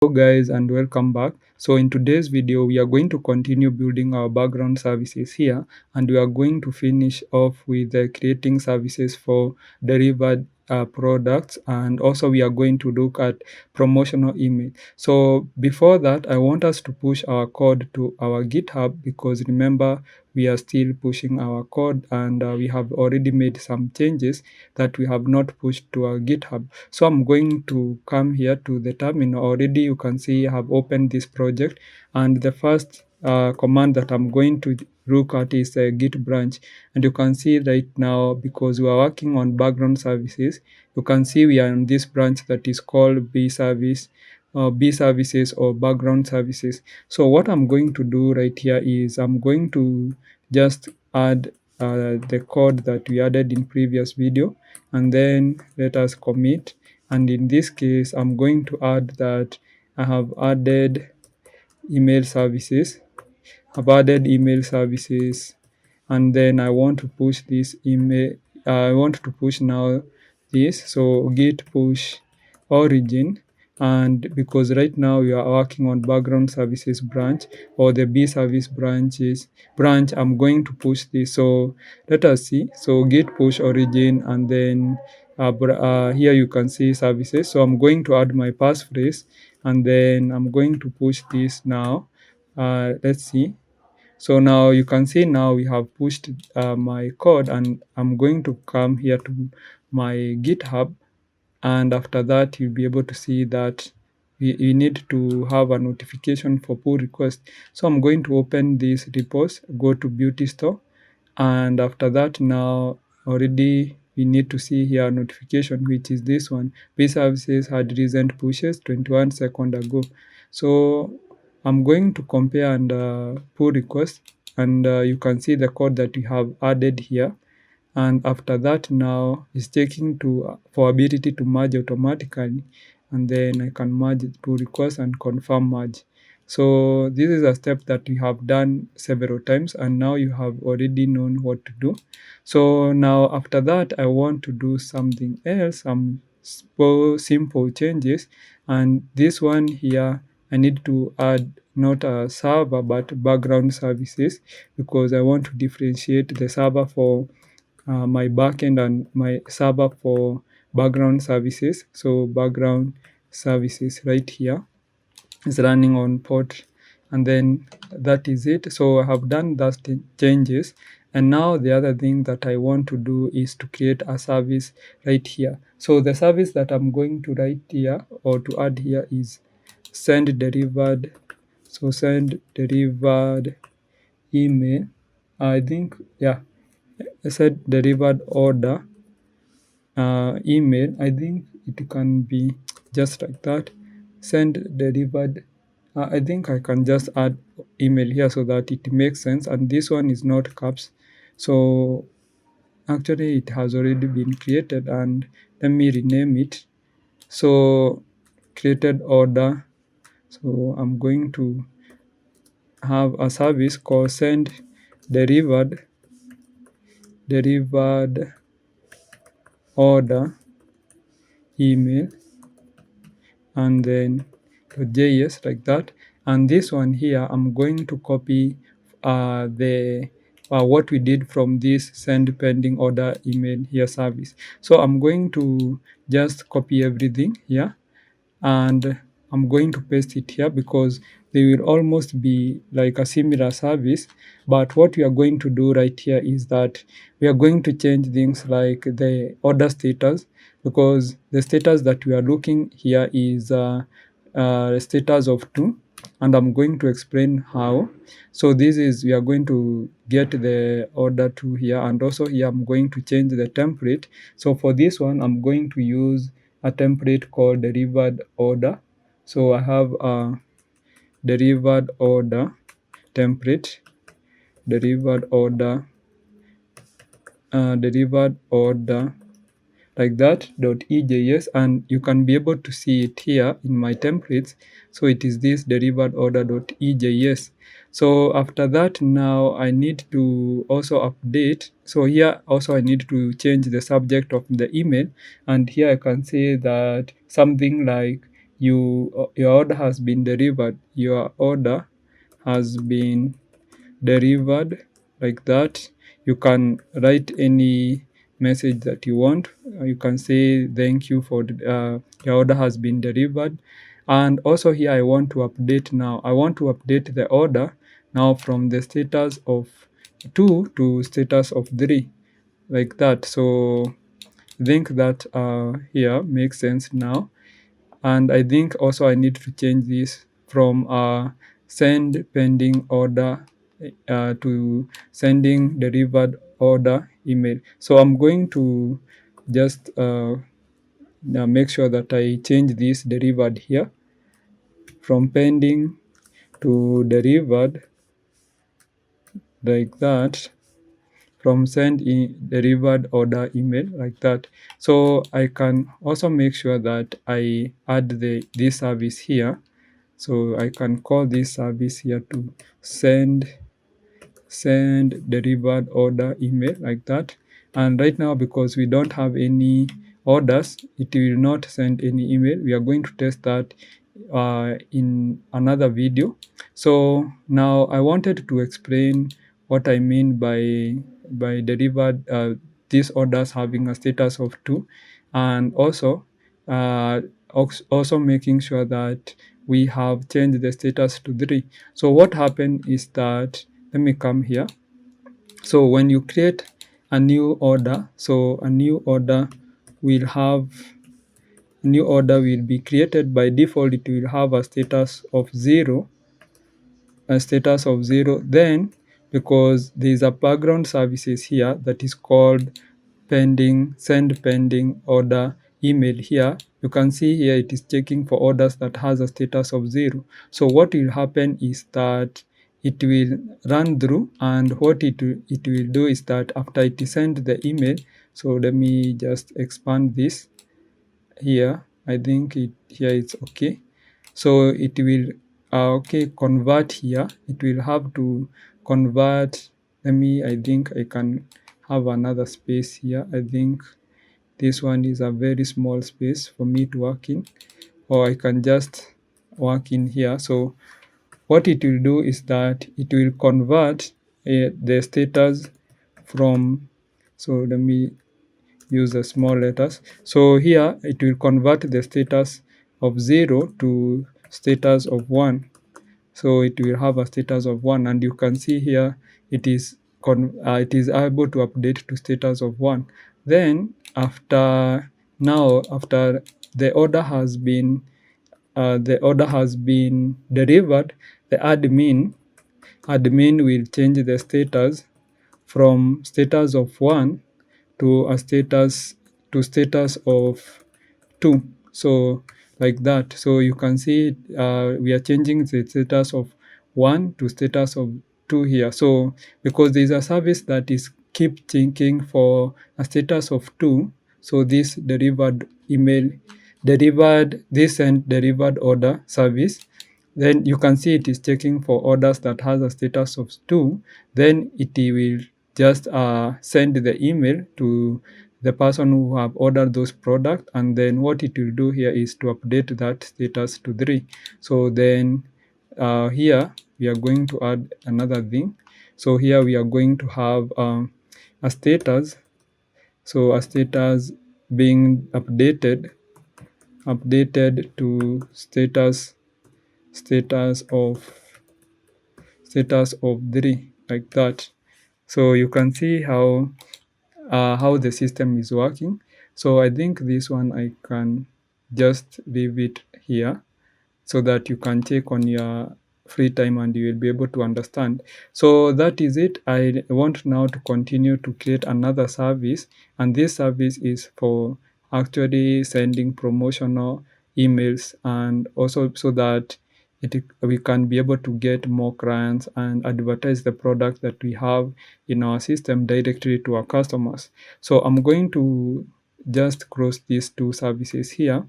Hello guys and welcome back. So in today's video we are going to continue building our background services here, and we are going to finish off with creating services for delivered products, and also we are going to look at promotional email. So before that, I want us to push our code to our GitHub, because remember, we are still pushing our code, and we have already made some changes that we have not pushed to our GitHub. So I'm going to come here to the terminal. Already you can see I have opened this project, and the first command that I'm going to look at is git branch. And you can see right now, because we are working on background services, you can see we are on this branch that is called B services or background services. So what I'm going to do right here is I'm going to just add the code that we added in previous video, and then let us commit. And in this case, I'm going to add that I have added email services. And then I want to push this email. I want to push now this. So git push origin. And because right now we are working on background services branch, or the B service branch, I'm going to push this. So let us see. So git push origin, and then here you can see services. So I'm going to add my passphrase, and then I'm going to push this now. Let's see. So now you can see now we have pushed my code, and I'm going to come here to my GitHub, and after that you'll be able to see that we need to have a notification for pull request. So I'm going to open this repos, go to beauty store, and after that now already we need to see here notification, which is this one. These services had recent pushes 21 seconds ago. So I'm going to compare and pull request, and you can see the code that we have added here. And after that now is checking to for ability to merge automatically, and then I can merge it, pull request and confirm merge. So this is a step that we have done several times, and now you have already known what to do. So now after that I want to do something else, some simple changes. And this one here, I need to add not a server but background services, because I want to differentiate the server for my backend and my server for background services. So background services right here is running on port, and then that is it. So I have done those changes, and now the other thing that I want to do is to create a service right here. So the service that I'm going to write here or to add here is send delivered. So send delivered email, I think, yeah, I said delivered order email. I think it can be just like that. Send delivered. I think I can just add email here so that it makes sense. And this one is not caps. So actually it has already been created, and let me rename it. So created order. So I'm going to have a service called send delivered order email, and then .js like that. And this one here, I'm going to copy the what we did from this send pending order email here service. So I'm going to just copy everything here, and I'm going to paste it here, because they will almost be like a similar service. But what we are going to do right here is that we are going to change things like the order status, because the status that we are looking here is status of 2, and I'm going to explain how. So this is, we are going to get the order 2 here, and also here I'm going to change the template. So for this one, I'm going to use a template called delivered order. So I have a delivered order template, delivered order like that .ejs, and you can be able to see it here in my templates. So it is this delivered order.ejs. So after that, now I need to also update. So here also I need to change the subject of the email, and here I can say that something like your order has been delivered. Your order has been delivered, like that. You can write any message that you want. You can say thank you for your order has been delivered. And also here I want to update now. I want to update the order now from the status of 2 to status of 3, like that. So I think that here makes sense now. And I think also I need to change this from send pending order to sending delivered order email. So I'm going to just now make sure that I change this delivered here from pending to delivered, like that, from send in delivered order email, like that. So I can also make sure that I add this service here. So I can call this service here to send delivered order email, like that. And right now, because we don't have any orders, it will not send any email. We are going to test that in another video. So now I wanted to explain what I mean by delivered these orders having a status of 2, and also uh, also making sure that we have changed the status to 3. So what happened is that, let me come here. So when you create a new order, so a new order will have new order will be created. By default, it will have a status of 0, then because there is a background services here that is called send pending order email. Here you can see here it is checking for orders that has a status of 0. So what will happen is that it will run through, and what it will do is that after it send the email, so let me just expand this here. I think here it's okay. So it will convert here. It will have to convert. I think I can have another space here. I think this one is a very small space for me to work in, or I can just work in here. So what it will do is that it will convert the status from, so let me use the small letters. So here it will convert the status of 0 to status of 1. So it will have a status of 1, and you can see here it is able to update to status of 1. Then after the order has been delivered, the admin will change the status from status of 1 to a status of 2. So like that. So you can see we are changing the status of 1 to status of 2 here. So because there is a service that is keep thinking for a status of 2, so this send delivered order service, then you can see it is checking for orders that has a status of 2. Then it will just send the email to the person who have ordered those products, and then what it will do here is to update that status to 3. So then here we are going to add another thing. So here we are going to have a status. So a status being updated to status of 3, like that. So you can see how the system is working. So I think this one I can just leave it here, so that you can check on your free time and you will be able to understand. So that is it. I want now to continue to create another service, and this service is for actually sending promotional emails, and also so that we can be able to get more clients and advertise the product that we have in our system directly to our customers. So I'm going to just close these two services here,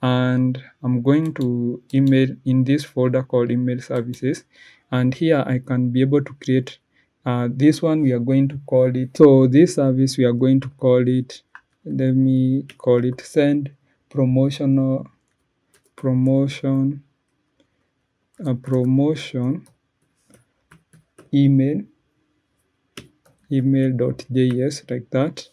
and I'm going to email in this folder called email services, and here I can be able to create this one. We are going to call it, so this service we are going to call it, let me call it send promotional promotion promotion email.js, like that.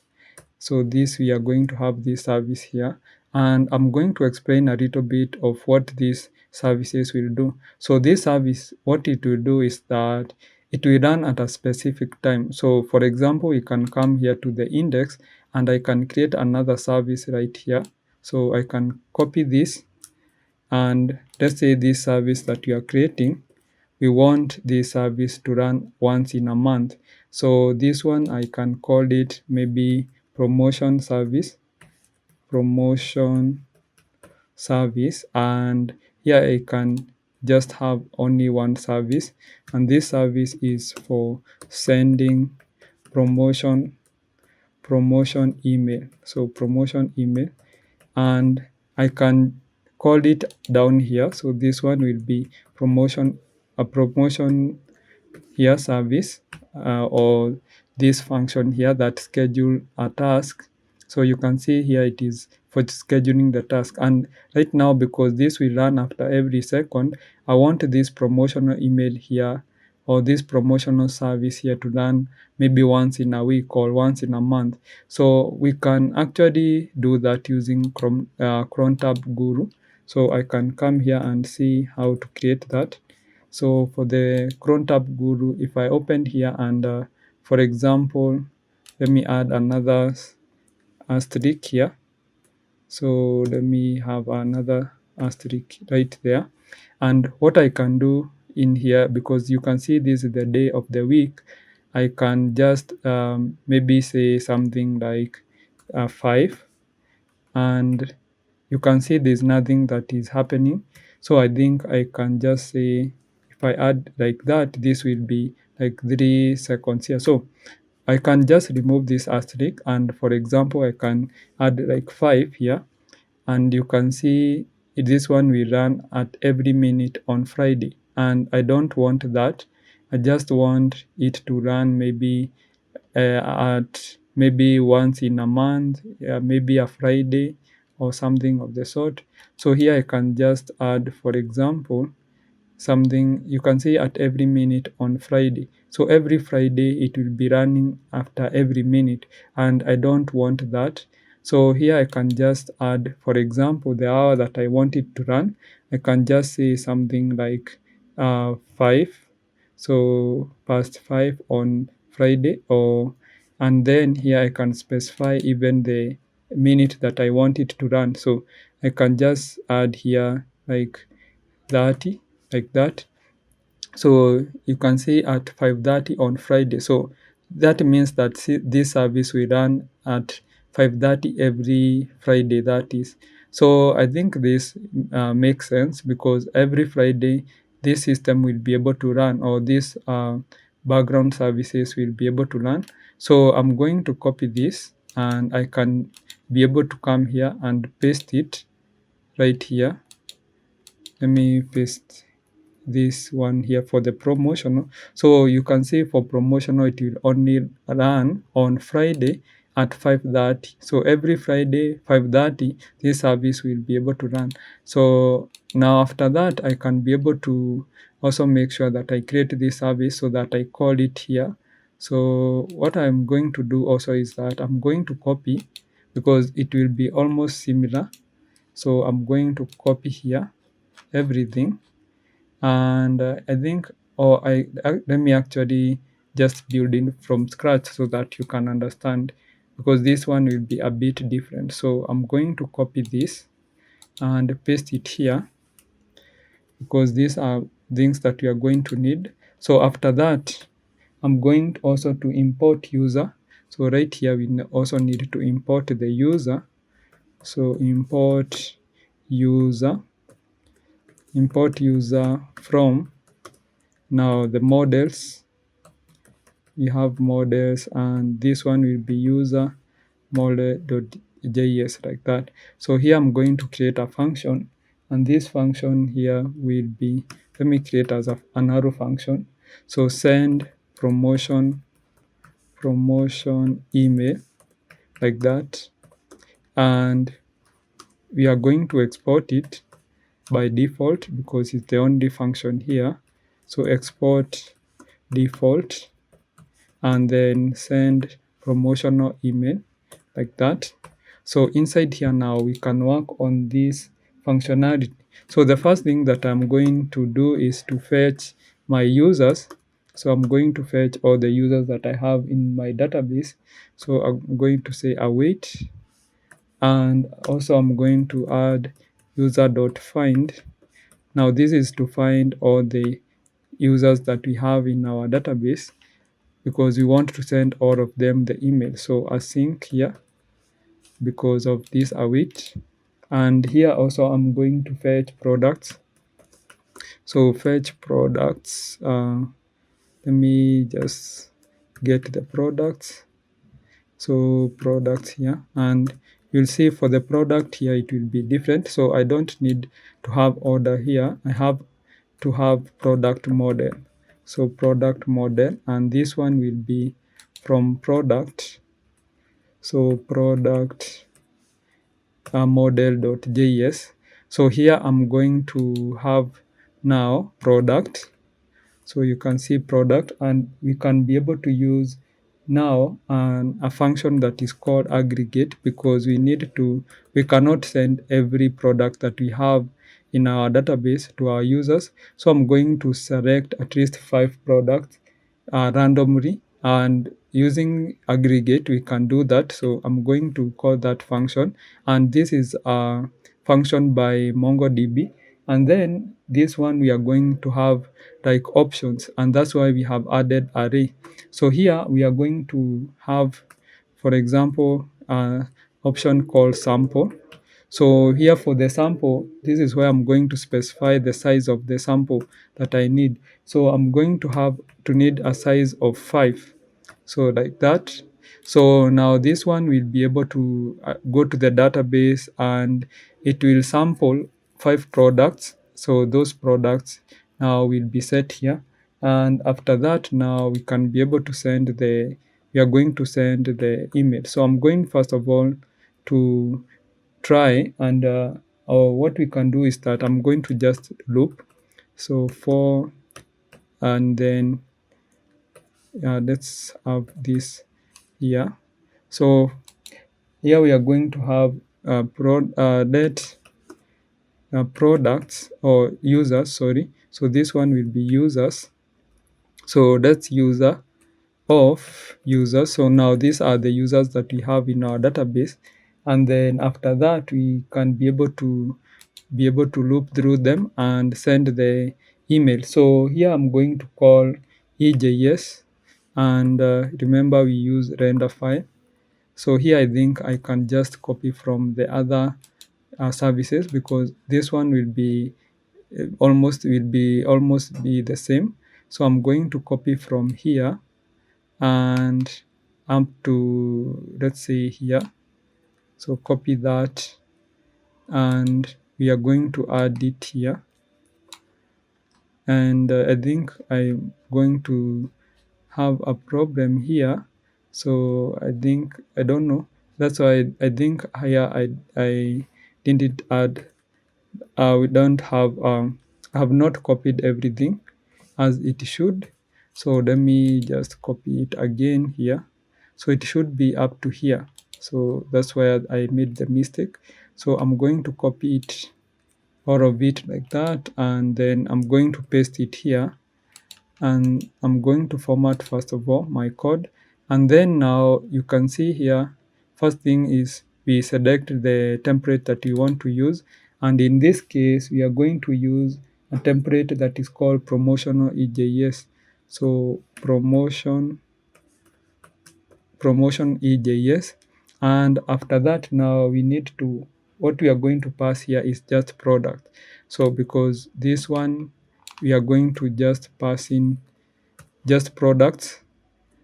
So this, we are going to have this service here, and I'm going to explain a little bit of what these services will do. So this service, what it will do is that it will run at a specific time. So for example, we can come here to the index and I can create another service right here. So I can copy this, and let's say this service that we are creating, we want this service to run once in a month. So this one, I can call it maybe promotion service, promotion service, and here I can just have only one service, and this service is for sending promotion email. So promotion email, and I can call it down here. So this one will be a promotion here service, or this function here that schedule a task. So you can see here it is for scheduling the task, and right now, because this will run after every second, I want this promotional email here, or this promotional service here, to run maybe once in a week or once in a month. So we can actually do that using Cron Tab Guru. So I can come here and see how to create that. So for the Cron Tab Guru, if I open here and for example, let me add another asterisk here. So let me have another asterisk right there. And what I can do in here, because you can see this is the day of the week, I can just maybe say something like 5, and you can see there's nothing that is happening. So I think I can just say, if I add like that, this will be like 3 seconds here. So I can just remove this asterisk, and for example, I can add like 5 here, and you can see this one will run at every minute on Friday, and I don't want that. I just want it to run maybe at maybe once in a month, maybe a Friday or something of the sort. So here I can just add, for example, something. You can see at every minute on Friday. So every Friday it will be running after every minute, and I don't want that. So here I can just add, for example, the hour that I want it to run. I can just say something like 5, so past 5 on Friday, or and then here I can specify even the minute that I want it to run. So I can just add here like 30, like that. So you can see at 5:30 on Friday. So that means that this service will run at 5:30 every Friday, that is. So I think this makes sense, because every Friday this system will be able to run, or this background services will be able to run. So I'm going to copy this, and I can be able to come here and paste it right here. Let me paste this one here for the promotional. So you can see for promotional, it will only run on Friday at 5:30. So every Friday 5:30, this service will be able to run. So now after that, I can be able to also make sure that I create this service so that I call it here. So what I'm going to do also is that I'm going to copy, because it will be almost similar. So I'm going to copy here everything, and I think, or let me actually just build in from scratch so that you can understand, because this one will be a bit different. So I'm going to copy this and paste it here, because these are things that we are going to need. So after that, I'm going also to import user. So right here, we also need to import the user. So import user from, now the models, we have models, and this one will be user model.js, like that. So here I'm going to create a function, and this function here will be, let me create as an arrow function. So send promotion email, like that, and we are going to export it. by default because it's the only function here. So export default and then send promotional email like that. So inside here now we can work on this functionality. So the first thing that I'm going to do is to fetch my users. So I'm going to fetch all the users that I have in my database. So I'm going to say await, and also I'm going to add user.find. Now this is to find all the users that we have in our database because we want to send all of them the email. So async here because of this await. And here also I'm going to fetch products. So fetch products. Let me just get the products. So products here, and you'll see for the product here it will be different. So I don't need to have order here. I have to have product model. So product model, and this one will be from product. So product model.js. So here I'm going to have now product. So you can see product, and we can be able to use now a function that is called aggregate because we cannot send every product that we have in our database to our users. So I'm going to select at least 5 products randomly, and using aggregate we can do that. So I'm going to call that function, and this is a function by MongoDB. And then this one we are going to have like options, and that's why we have added array. So here we are going to have, for example, option called sample. So here for the sample, this is where I'm going to specify the size of the sample that I need. So I'm going to need a size of 5. So like that. So now this one will be able to go to the database, and it will sample 5 products. So those products now will be set here. And after that, now we can be able to we are going to send the email. So I'm going first of all to try, and what we can do is that I'm going to just loop. So for, and then let's have this here. So here we are going to have let products or users, sorry. So this one will be users. So that's user of users. So now these are the users that we have in our database, and then after that we can be able to loop through them and send the email. So here I'm going to call EJS, and remember we use render file. So here I think I can just copy from the other services because this one will be almost be the same. So I'm going to copy from here and up to, let's say here. So copy that, and we are going to add it here. And I think I'm going to have a problem here. So I don't know. That's why I think here I didn't add. We don't have. I have not copied everything as it should. So let me just copy it again here. So it should be up to here. So that's where I made the mistake. So I'm going to copy it, all of it like that, and then I'm going to paste it here, and I'm going to format first of all my code. And then now you can see here, first thing is we select the template that we want to use, and in this case we are going to use a template that is called promotional EJS. So promotion EJS, and after that now we need to, what we are going to pass here is just product. So because this one we are going to just pass in just products,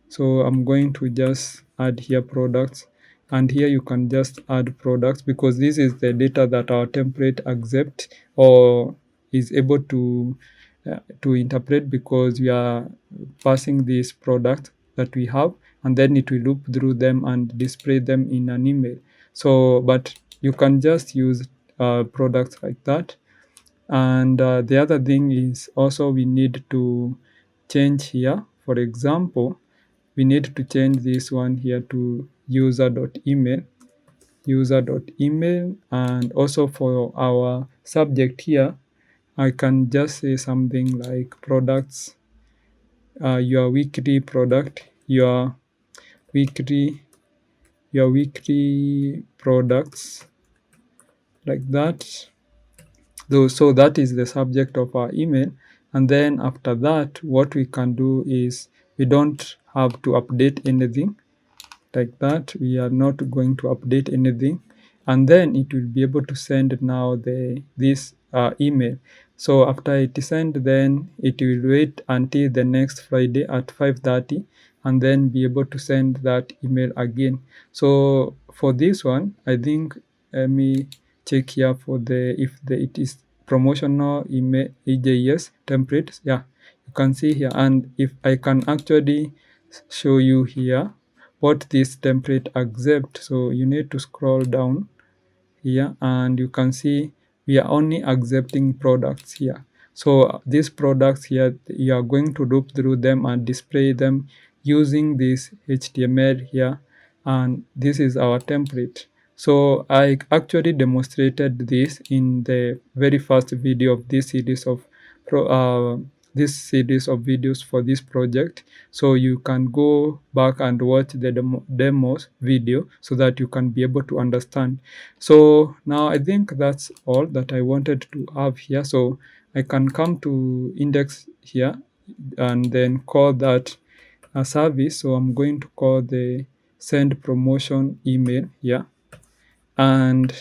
so I'm going to just add here products, and here you can just add products because this is the data that our template accepts or is able to interpret, because we are passing this product that we have, and then it will loop through them and display them in an email. So but you can just use products like that. And the other thing is also we need to change here. For example, we need to change this one here to user.email, and also for our subject here, I can just say something like products, your weekly product, weekly your weekly products, like that. So that is the subject of our email. And then after that, what we can do is we don't have to update anything. Like that, we are not going to update anything, and then it will be able to send now this email. So after it is sent, then it will wait until the next Friday at 5:30, and then be able to send that email again. So for this one, I think, let me check here for it is promotional email EJS templates. Yeah, you can see here, and if I can actually show you here what this template accept. So you need to scroll down here, and you can see we are only accepting products here. So these products here, you are going to loop through them and display them using this HTML here, and this is our template. So I actually demonstrated this in the very first video of this series of videos for this project. So you can go back and watch the demos video so that you can be able to understand. So now I think that's all that I wanted to have here. So I can come to index here and then call that a service. So I'm going to call the send promotion email here, and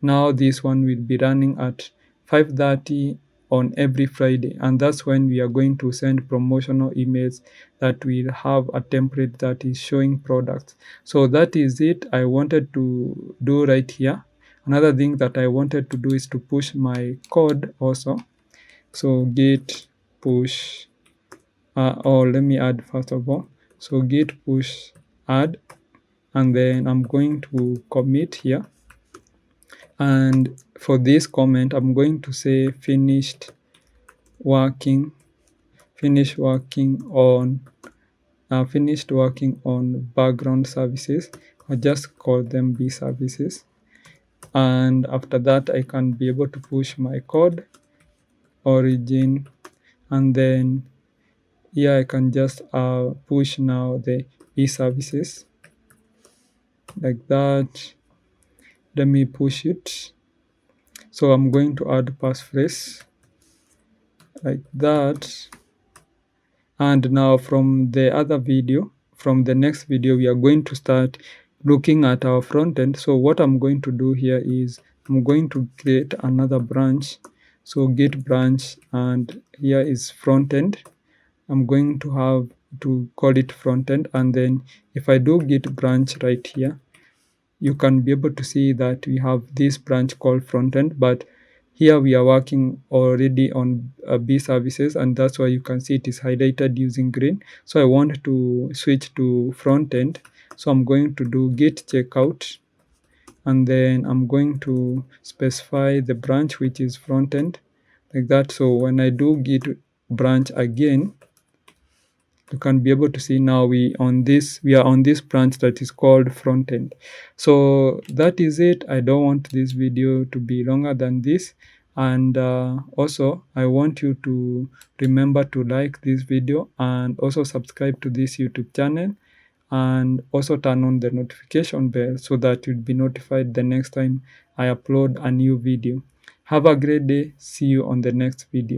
now this one will be running at 5:30 on every Friday, and that's when we are going to send promotional emails that will have a template that is showing products. So that is it I wanted to do right here. Another thing that I wanted to do is to push my code also. So git push, or let me add first of all. So git push add, and then I'm going to commit here. And for this comment, I'm going to say finish working on background services. I just call them B services. And after that, I can be able to push my code origin, and then here I can just push now the B services, like that. Let me push it. So I'm going to add passphrase, like that. And now from the next video, we are going to start looking at our front end. So what I'm going to do here is I'm going to create another branch. So git branch, and here is front end. I'm going to have to call it front end, and then if I do git branch right here, you can be able to see that we have this branch called front end, but here we are working already on B services, and that's why you can see it is highlighted using green. So I want to switch to front end. So I'm going to do git checkout, and then I'm going to specify the branch which is front end, like that. So when I do git branch again, you can be able to see now we are on this branch that is called front end. So that is it. I don't want this video to be longer than this, and also I want you to remember to like this video and also subscribe to this YouTube channel, and also turn on the notification bell so that you'll be notified the next time I upload a new video. Have a great day. See you on the next video.